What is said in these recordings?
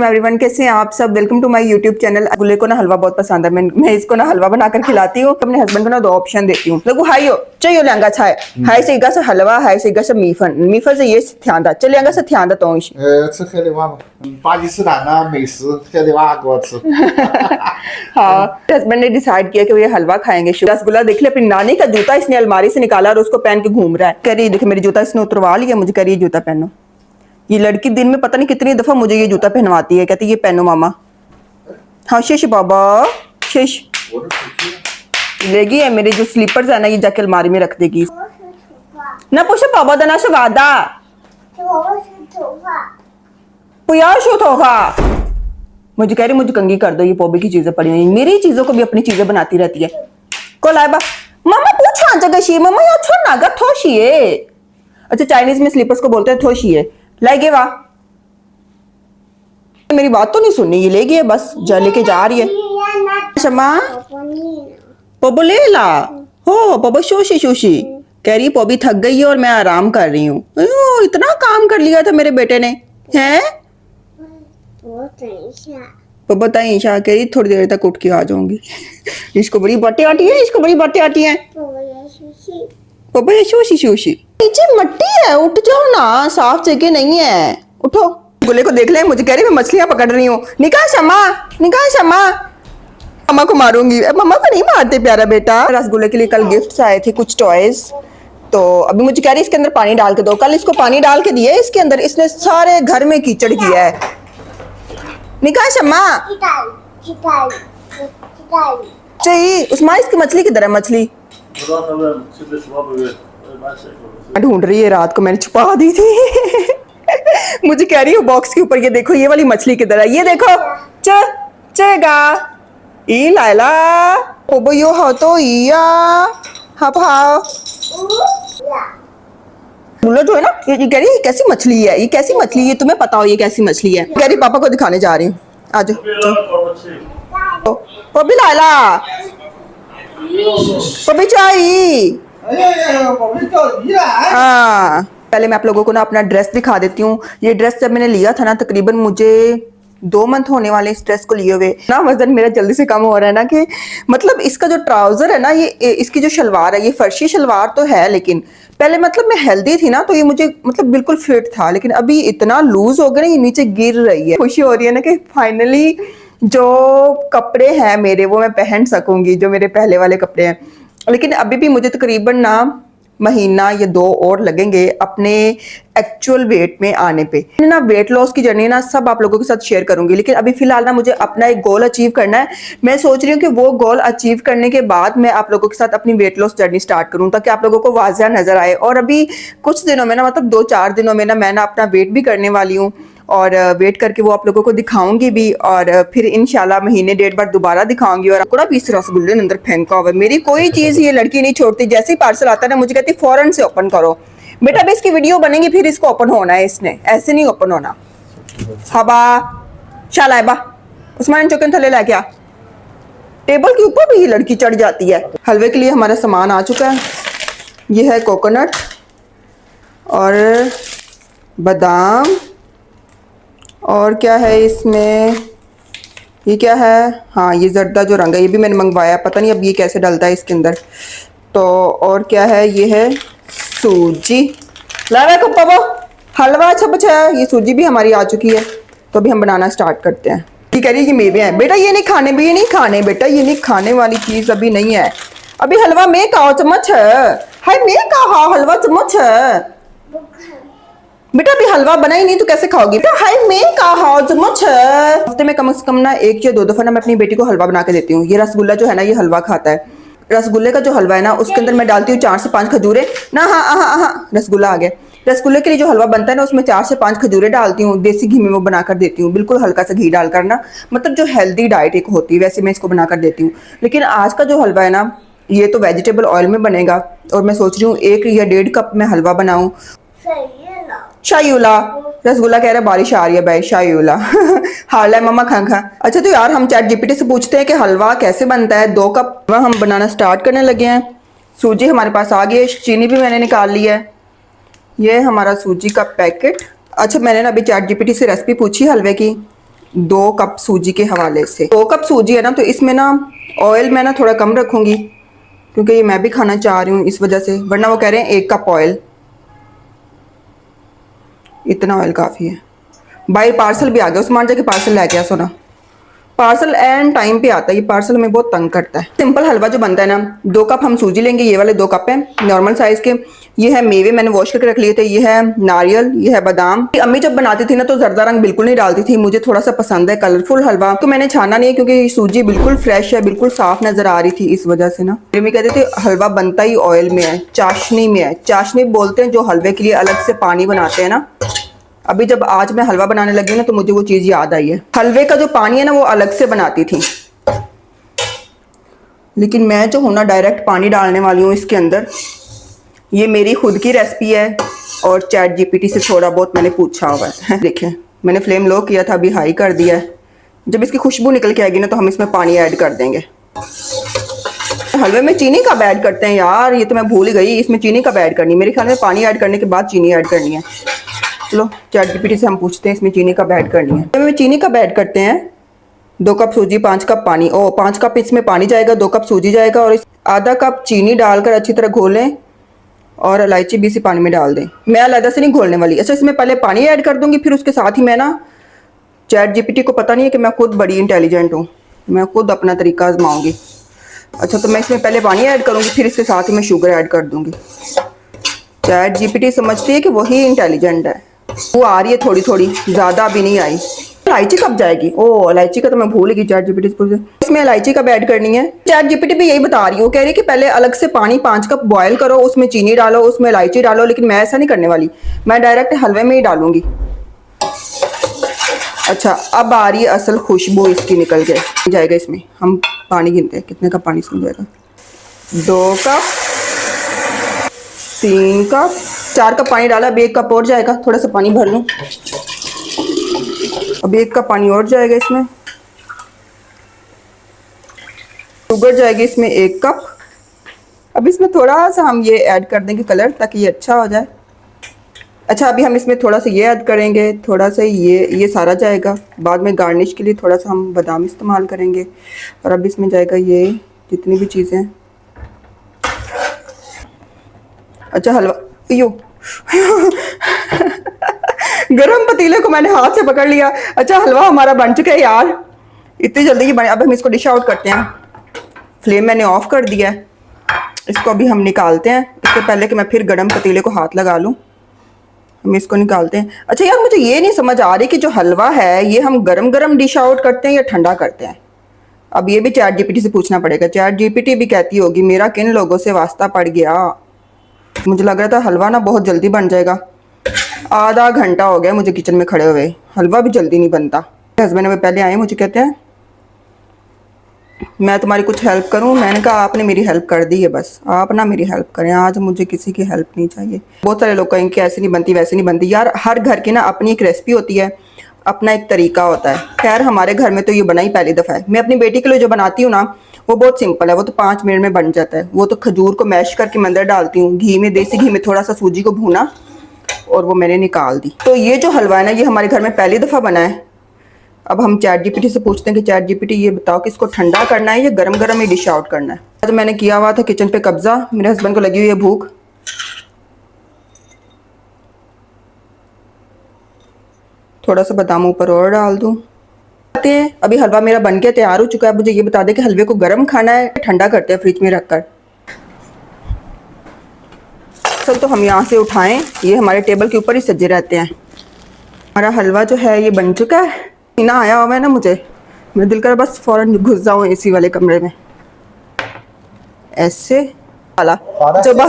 वालेकुम एवरीवन, कैसे हैं आप सब। Welcome to my YouTube channel. गुल्ले को ना हलवा बहुत पसंद है। मैं इसको ना हलवा बनाकर खिलाती हूँ। अपने हस्बैंड को ना 2 ऑप्शन देती हूँ। लोगो हाई हो चाहिए两个菜还是一个是हलवा还是一个是米粉，米粉是也是甜的，这2个是甜的东西。吃黑的话吗？巴基斯坦的美食，黑的话给我吃。हाँ, हस्बैंड ने डिसाइड किया कि वो ये हलवा खाएंगे। रसगुल्ला देख ले, अपनी नानी का जूता इसने अलमारी से निकाला और उसको पहन के घूम रहा है। कह रही देखिए मेरी जूता इसने उतरवा लिया, मुझे कह रही जूता पहनो। ये लड़की दिन में पता नहीं कितनी दफा मुझे ये जूता पहनवाती है, कहती ये पहनो मामा। हाँ शिश बाबा शिश लेगी है मेरे जो स्लीपर्स है ना, ये जाके अलमारी में रख देगी ना। पूछो बाबा दना से वादा मुझे कह रही मुझे कंगी कर दो, ये पोबी की चीजें पड़ी हुई, मेरी चीजों को भी अपनी चीजें बनाती रहती है। को लाए बा मामा पूछा जगह शी मामा या छोड़ ना गा थोशी है। अच्छा चाइनीज में स्लीपर्स को बोलते हैं थोशी है। लाएगे वाह, मेरी बात तो नहीं सुननी, ये ले गई बस जा लेके जा रही है। शमा पोबो ले ला हो पोबो शोशी शोशी कह रही पोबी थक गई है और मैं आराम कर रही हूँ। इतना काम कर लिया था मेरे बेटे ने हैं। पोबो तईशा कह रही थोड़ी देर तक उठ के आ जाऊंगी। इसको बड़ी बातें आती है, इसको बड़ी बातें आती है। पोबो ये शोशी शोशी नीचे मट्टी है, उठ जाओ ना, साफ जगह नहीं है, उठो। गुल्ले को देख ले, मुझे कह रही मैं मछलियां पकड़ रही हूँ। निकाल शमा निकाल शमा, मम्मा को मारूंगी। मम्मा को नहीं मारते प्यारा बेटा। रसगुल्ले के लिए कल गिफ्ट्स आए थे, कुछ टॉयज, तो अभी मुझे कह रही इसके अंदर पानी डाल के दो। कल इसको पानी डाल के दिया इसके अंदर, इसने सारे घर में कीचड़ किया है। निकाल शमा चाहिए उस्मान, इसकी मछली किधर है? मछली ढूंढ रही है, रात को मैंने छुपा दी थी। मुझे कह रही है बॉक्स के ऊपर ये देखो ये वाली मछली किधर है, ये देखो चेगा ई लाइला ओबो यो हो तो इया हाँ भाव बुल्लो जो है ना, ये कह रही है कैसी मछली है, ये कैसी मछली है, तुम्हें पता हो ये कैसी मछली है। कह रही पापा को दिखाने जा रही हूँ, आज वो भी लाइला वो भी चाहिए। हाँ पहले मैं आप लोगों को ना अपना ड्रेस दिखा देती हूँ। ये ड्रेस जब मैंने लिया था ना, तकरीबन मुझे 2 मंथ होने वाले इस ड्रेस को लिए हुए ना। वजन मेरा जल्दी से कम हो रहा है ना, कि मतलब इसका जो ट्राउजर है ना, ये इसकी जो शलवार है, ये फर्शी शलवार तो है, लेकिन पहले मतलब मैं हेल्दी थी ना, तो ये मुझे मतलब बिल्कुल फिट था, लेकिन अभी इतना लूज हो गया ना, ये नीचे गिर रही है। खुशी हो रही है ना कि फाइनली जो कपड़े हैं मेरे वो मैं पहन सकूंगी, जो मेरे पहले वाले कपड़े हैं। लेकिन अभी भी मुझे तकरीबन ना महीना या 2 और लगेंगे अपने एक्चुअल वेट में आने पे। ना वेट लॉस की जर्नी ना सब आप लोगों के साथ शेयर करूंगी, लेकिन अभी फिलहाल ना मुझे अपना एक गोल अचीव करना है। मैं सोच रही हूँ कि वो गोल अचीव करने के बाद मैं आप लोगों के साथ अपनी वेट लॉस जर्नी स्टार्ट करूँ, ताकि आप लोगों को वाज़ह नजर आए। और अभी कुछ दिनों में ना, मतलब 2-4 दिनों में ना, मैं ना अपना वेट भी करने वाली हूँ और वेट करके वो आप लोगों को दिखाऊंगी भी, और फिर इंशाल्लाह महीने 1.5 बार दोबारा दिखाऊंगी। और आपको ना 20 रसगुल्ले अंदर फेंका हुआ है। मेरी कोई चीज़ ये लड़की नहीं छोड़ती, जैसे ही पार्सल आता है ना मुझे कहती फौरन से ओपन करो बेटा, अभी इसकी वीडियो बनेगी फिर इसको ओपन होना है, इसने ऐसे नहीं ओपन होना। हबा शाला बा उस्मान चौकन थले ला क्या, टेबल के ऊपर भी ये लड़की चढ़ जाती है। हलवे के लिए हमारा सामान आ चुका है। ये है कोकोनट और बादाम, और क्या है इसमें, ये क्या है, हाँ ये जर्दा जो रंग है, ये भी मैंने मंगवाया, पता नहीं अब ये कैसे डलता है इसके अंदर। तो और क्या है, ये है सूजी। ला को पापा हलवा अच्छा बचा है। ये सूजी भी हमारी आ चुकी है, तो अभी हम बनाना स्टार्ट करते हैं। ये कह रही है कि मेवे हैं बेटा, ये नहीं खाने, भी ये नहीं खाने बेटा, ये नहीं खाने वाली चीज़ अभी नहीं है। अभी हलवा में खाओ चम्मच है, हाय में कहा हलवा चम्मच है बेटा, अभी हलवा बना ही नहीं तो कैसे खाओगी बेटा, हाय में कहा चम्मच है। हफ्ते में कम से कम ना 1 या 2 दफा ना मैं अपनी बेटी को हलवा बना के देती हूँ। ये रसगुल्ला जो है ना, ये हलवा खाता है। रसगुल्ले का जो हलवा है ना, उसके अंदर मैं डालती हूँ 4 से 5 खजूरें ना। हाँ रसगुल्ला आ गया। रसगुल्ले के लिए जो हलवा बनता है ना, उसमें 4 से 5 खजूरें डालती हूँ, देसी घी में वो बनाकर देती हूँ, बिल्कुल हल्का सा घी डालकर ना, मतलब जो हेल्दी डाइट एक होती है वैसे मैं इसको बनाकर देती हूँ। लेकिन आज का जो हलवा है ना, ये तो वेजिटेबल ऑयल में बनेगा, और मैं सोच रही हूँ 1 या 1.5 कप में हलवा बनाऊँ। शायूला रसगुल्ला कह रहा है बारिश आ रही है भाई, शायूला हाल है मम्मा खा। अच्छा तो यार हम चैट जीपीटी से पूछते हैं कि हलवा कैसे बनता है। 2 कप हम बनाना स्टार्ट करने लगे हैं। सूजी हमारे पास आ गई है, चीनी भी मैंने निकाल ली है। ये हमारा सूजी का पैकेट। अच्छा मैंने ना अभी चैट जीपीटी से रेसिपी पूछी हलवे की, 2 कप सूजी के हवाले से। 2 कप सूजी है ना, तो इसमें ना ऑयल मैं ना थोड़ा कम रखूँगी, क्योंकि ये मैं भी खाना चाह रही हूँ इस वजह से, वरना वो कह रहे हैं 1 कप ऑयल। इतना ऑयल काफ़ी है। बाई पार्सल भी आ गया, उस्मान जाके पार्सल लेके आ। सोना पार्सल एंड टाइम पे आता है, ये पार्सल हमें बहुत तंग करता है। सिंपल हलवा जो बनता है ना, 2 कप हम सूजी लेंगे, ये वाले 2 कप हैं नॉर्मल साइज़ के। ये है मेवे, मैंने वॉश करके रख लिए थे। ये है नारियल, ये है बादाम। अम्मी जब बनाती थी ना तो जर्दा रंग बिल्कुल नहीं डालती थी, मुझे थोड़ा सा पसंद है कलरफुल हलवा, तो मैंने छाना नहीं है क्योंकि सूजी बिल्कुल फ्रेश है, बिल्कुल साफ नजर आ रही थी, इस वजह से ना। मम्मी कहते थे हलवा बनता ही ऑयल में है, चाशनी में है। चाशनी बोलते हैं जो हलवे के लिए अलग से पानी बनाते हैं ना। अभी जब आज मैं हलवा बनाने लगी ना तो मुझे वो चीज़ याद आई है। हलवे का जो पानी है ना वो अलग से बनाती थी, लेकिन मैं जो हूँ ना डायरेक्ट पानी डालने वाली हूँ इसके अंदर। ये मेरी खुद की रेसिपी है और चैट जीपीटी से थोड़ा बहुत मैंने पूछा हुआ है। देखें मैंने फ्लेम लो किया था, अभी हाई कर दिया है। जब इसकी खुशबू निकल के आएगी ना तो हम इसमें पानी ऐड कर देंगे। हलवे में चीनी कब ऐड करते हैं यार, ये तो मैं भूल ही गई। इसमें चीनी कब ऐड करनी है, मेरे ख्याल में पानी ऐड करने के बाद चीनी ऐड करनी है। चलो चैट जीपीटी से हम पूछते हैं इसमें चीनी कब ऐड करनी है। इसमें चीनी कब ऐड करते हैं? 2 कप सूजी, 5 कप पानी। 5 कप इसमें पानी जाएगा, 2 कप सूजी जाएगा और आधा कप चीनी डालकर अच्छी तरह घोलें और इलायची भी इसी पानी में डाल दें। मैं अलग से नहीं घोलने वाली। अच्छा, इसमें पहले पानी ऐड कर दूंगी, फिर उसके साथ ही मैं ना, चैट जीपीटी को पता नहीं है कि मैं खुद बड़ी इंटेलिजेंट हूँ, मैं खुद अपना तरीका आजमाऊंगी। अच्छा, तो मैं इसमें पहले पानी ऐड करूँगी, फिर इसके साथ ही मैं शुगर ऐड कर दूँगी। चैट जीपीटी समझती है कि वही इंटेलिजेंट है। वो आ रही है थोड़ी थोड़ी, ज़्यादा अभी नहीं आई। इलायची कब जाएगी? इलायची का तो मैं भूल गई चैट जीपीटी से। इसमें इलायची कब ऐड करनी है? चैट जीपीटी भी यही बता रही है, वो कह रही है कि पहले अलग से पानी 5 कप बॉयल करो, उसमें चीनी डालो, उसमें इलायची डालो, लेकिन मैं ऐसा नहीं करने वाली, मैं डायरेक्ट हलवे में ही डालूंगी। अच्छा, अब आ रही है असल खुशबू इसकी निकल के जाएगा। इसमें हम पानी गिनते हैं कितने का पानी इसमें जाएगा। 2 कप, 3 कप, 4 कप पानी डाला, अब 1 कप और जाएगा। थोड़ा सा पानी भर लूँ, अब 1 कप पानी और जाएगा इसमें। शुगर जाएगी इसमें 1 कप। अब इसमें थोड़ा सा हम ये ऐड कर देंगे कलर, ताकि ये अच्छा हो जाए। अच्छा, अभी हम इसमें थोड़ा सा ये ऐड करेंगे, थोड़ा सा ये सारा जाएगा। बाद में गार्निश के लिए थोड़ा सा हम बादाम इस्तेमाल करेंगे। और अब इसमें जाएगा ये जितनी भी चीज़ें। अच्छा, हलवा यो गरम पतीले को मैंने हाथ से पकड़ लिया। अच्छा, हलवा हमारा बन चुका है यार, इतनी जल्दी ही बने। अब हम इसको डिश आउट करते हैं। फ्लेम मैंने ऑफ कर दिया है, इसको अभी हम निकालते हैं। इससे पहले कि मैं फिर गरम पतीले को हाथ लगा लूँ, हम इसको निकालते हैं। अच्छा यार, मुझे ये नहीं समझ आ रही कि जो हलवा है ये हम गरम गरम डिश आउट करते हैं या ठंडा करते हैं। अब ये भी चैट जीपीटी से पूछना पड़ेगा। चैट जीपीटी भी कहती होगी मेरा किन लोगों से वास्ता पड़ गया। मुझे लग रहा था हलवा ना बहुत जल्दी बन जाएगा। आधा घंटा हो गया मुझे किचन में खड़े हुए, हलवा भी जल्दी नहीं बनता। हस्बैंड अभी पहले आए, मुझे कहते हैं मैं तुम्हारी कुछ हेल्प करूं। मैंने कहा आपने मेरी हेल्प कर दी है, बस आप ना मेरी हेल्प करें, आज मुझे किसी की हेल्प नहीं चाहिए। बहुत सारे लोग कहेंगे कि ऐसे नहीं बनती, वैसे नहीं बनती। यार हर घर की ना अपनी एक रेसिपी होती है, अपना एक तरीका होता है। खैर हमारे घर में तो ये बना ही पहली दफ़ा है। मैं अपनी बेटी के लिए जो बनाती हूँ ना वो बहुत सिंपल है, वो तो 5 मिनट में बन जाता है। वो तो खजूर को मैश करके मैं अंदर डालती हूँ, घी में, देसी घी में थोड़ा सा सूजी को भूना और वो मैंने निकाल दी। तो ये जो हलवा है ना ये हमारे घर में पहली दफ़ा बना है। अब हम चैट जीपीटी से पूछते हैं कि चैट जीपीटी ये बताओ कि इसको ठंडा करना है या गरम गरम ही डिश आउट करना है। तो मैंने किया हुआ था किचन पे कब्जा, मेरे हस्बैंड को लगी हुई है भूख। थोड़ा सा बादाम ऊपर और डाल दूँ। अभी हलवा मेरा बन के तैयार हो चुका है। मुझे ये बता दें कि हलवे को गर्म खाना है ठंडा करते हैं फ्रिज में रखकर। चल तो हम यहाँ से उठाएं, ये हमारे टेबल के ऊपर ही सजे रहते हैं। हमारा हलवा जो है ये बन चुका है। पसीना आया हुआ है ना मुझे, मेरा दिल कर बस फौरन घुस जाऊँ एसी वाले कमरे में ऐसे वाला। जब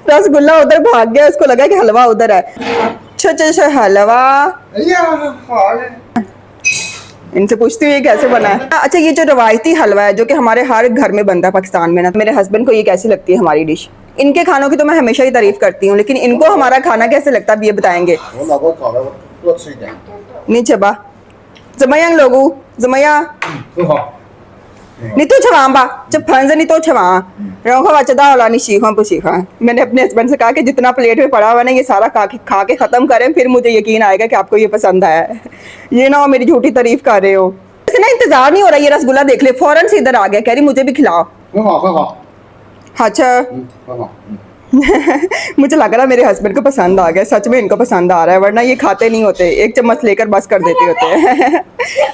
रसगुल्ला उधर भाग गया, उसको लगा कि हलवा उधर है। अच्छा हलवा इनसे पूछती हूँ ये कैसे बना है। अच्छा, ये जो रवायती हलवा है जो कि हमारे हर घर में बनता है पाकिस्तान में ना, मेरे हस्बैंड को ये कैसी लगती है हमारी डिश। इनके खानों की तो मैं हमेशा ही तारीफ करती हूँ, लेकिन इनको हमारा खाना कैसे लगता है अब ये बताएंगे। नहीं छबा जमैया लोगू जमैया 你都吃完吧，这盆子你都吃完，然后我知道了你喜欢不喜欢。मैंने अपने हस्बैंड से कहा कि जितना प्लेट में पड़ा हुआ ना ये सारा खा के खत्म करें, फिर मुझे यकीन आएगा कि आपको ये पसंद आया है। ये ना हो मेरी झूठी तारीफ कर रहे हो। ऐसे ना इंतजार नहीं हो रहा, ये रसगुल्ला देख ले, फौरन से इधर आ गया, कह रही मुझे भी खिलाओ। 很好，很好， अच्छा 很好。 मुझे लग रहा मेरे हस्बैंड को पसंद आ गया, सच में इनको पसंद आ रहा है, वरना ये खाते नहीं होते, एक चम्मच लेकर बस कर देते होते हैं।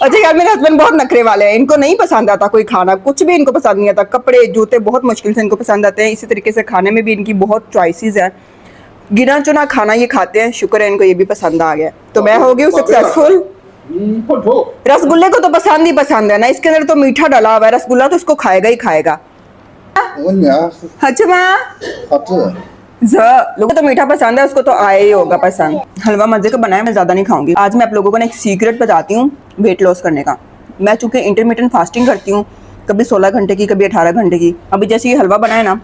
अच्छा यार मेरे हस्बैंड बहुत नखरे वाले हैं, इनको नहीं पसंद आता कोई खाना, कुछ भी इनको पसंद नहीं आता, कपड़े जूते बहुत मुश्किल से इनको पसंद आते हैं। इसी तरीके से खाने में भी इनकी बहुत चॉइसेस हैं, गिना चुना खाना ये खाते हैं, शुक्र है इनको ये भी पसंद आ गया। तो मैं हो गई सक्सेसफुल। 不错， रसगुल्ले को तो पसंद ही पसंद है ना, इसके अंदर तो मीठा डाला हुआ है, रसगुल्ला तो इसको खाएगा ही खाएगा। 我问你啊，是 अच्छा माँ 好吃。 लोगों को तो मीठा पसंद है, उसको तो आया ही होगा पसंद। हलवा मजे का बनाया, मैं ज्यादा नहीं खाऊंगी। आज मैं आप लोगों को ना एक सीक्रेट बताती हूँ वेट लॉस करने का। मैं चूंकि इंटरमिटेंट फास्टिंग करती हूँ, कभी 16 घंटे की, कभी 18 घंटे की। अभी जैसे ये हलवा बनाया ना,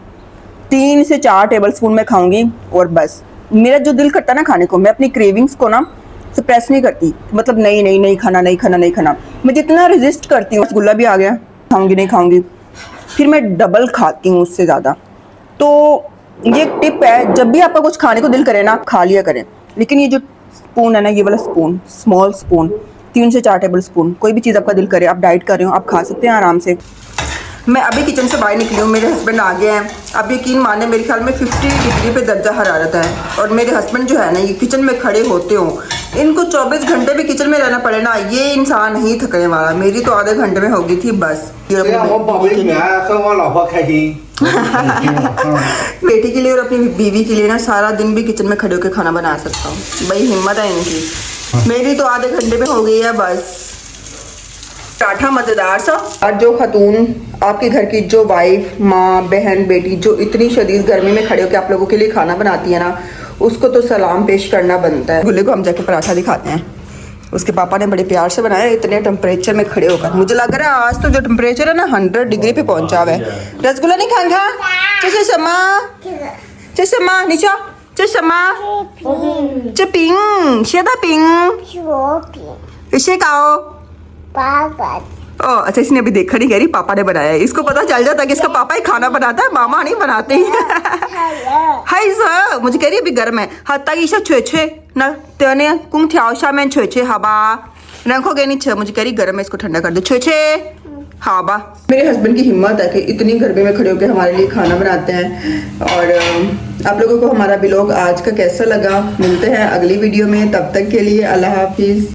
3 से 4 टेबल स्पून मैं खाऊंगी और बस। मेरा जो दिल करता है ना खाने को, मैं अपनी क्रेविंग्स को ना सप्रेस नहीं करती, मतलब नहीं खाना, नहीं खाना, नहीं खाना। मैं जितना रेजिस्ट करती हूँ, रसगुल्ला भी आ गया, खाऊंगी नहीं खाऊंगी, फिर मैं डबल खाती हूँ उससे ज़्यादा। तो ये एक टिप है, जब भी आपका कुछ खाने को दिल करे ना, खा लिया करें। लेकिन ये जो स्पून है ना, ये वाला स्पून, स्मॉल स्पून, 3 से 4 टेबल स्पून, कोई भी चीज़ आपका दिल करे, आप डाइट कर रहे हो, आप खा सकते हैं आराम से। मैं अभी किचन से बाहर निकली हूँ, मेरे हस्बैंड आ गए हैं। अब यकीन माने मेरे ख्याल में 50 डिग्री पे दर्जा हरारत है, और मेरे हस्बैंड जो है ना, ये किचन में खड़े होते हो, इनको 24 घंटे भी किचन में रहना पड़े ना, ये इंसान नहीं थकने वाला। मेरी तो आधे घंटे में होगी थी बस। 这样我宝贝女儿和我老婆开心。 बेटी के लिए और अपनी बीवी के लिए ना सारा दिन भी किचन में खड़े होकर खाना बना सकता हूँ, बड़ी हिम्मत है इनकी। मेरी तो आधे घंटे में हो गई है बस। पराठा मज़ेदार सा। और जो खतून आपके घर की, जो वाइफ, माँ, बहन, बेटी, जो इतनी शदीद गर्मी में खड़े होकर आप लोगों के लिए खाना बनाती है ना, उसको तो सलाम पेश करना बनता है। गुल्ले को हम जाके पराठा दिखाते हैं। उसके पापा ने बड़े प्यार से बनाया, इतने टेम्परेचर में खड़े होकर। मुझे लग रहा है आज तो जो टेम्परेचर है ना 100 डिग्री पे पहुंचा हुआ है। रसगुल्ला नहीं खाएंगा? चशमा चशमा नीचा चशमा चपिंग शेदा पिंग इसे खाओ। ओ अच्छा, इसने अभी देखा नहीं, कह रही पापा ने बनाया है। इसको पता चल जाता है कि इसका पापा ही खाना बनाता है, मामा नहीं बनाते ही। हाय सर, मुझे कह रही है अभी गर्म है। हत्ता की छे छे ना तेने कुंग ठ्याओशा में छे छे हवा रखोगे नहीं छे, मुझे कह रही गर्म है, इसको ठंडा कर दो छे छे हवा। मेरे हस्बैंड की हिम्मत है कि इतनी गर्मी में खड़े होकर हमारे लिए खाना बनाते हैं। और आप लोगों को हमारा व्लॉग आज का कैसा लगा, मिलते हैं अगली वीडियो में, तब तक के लिए अल्लाह हाफिज।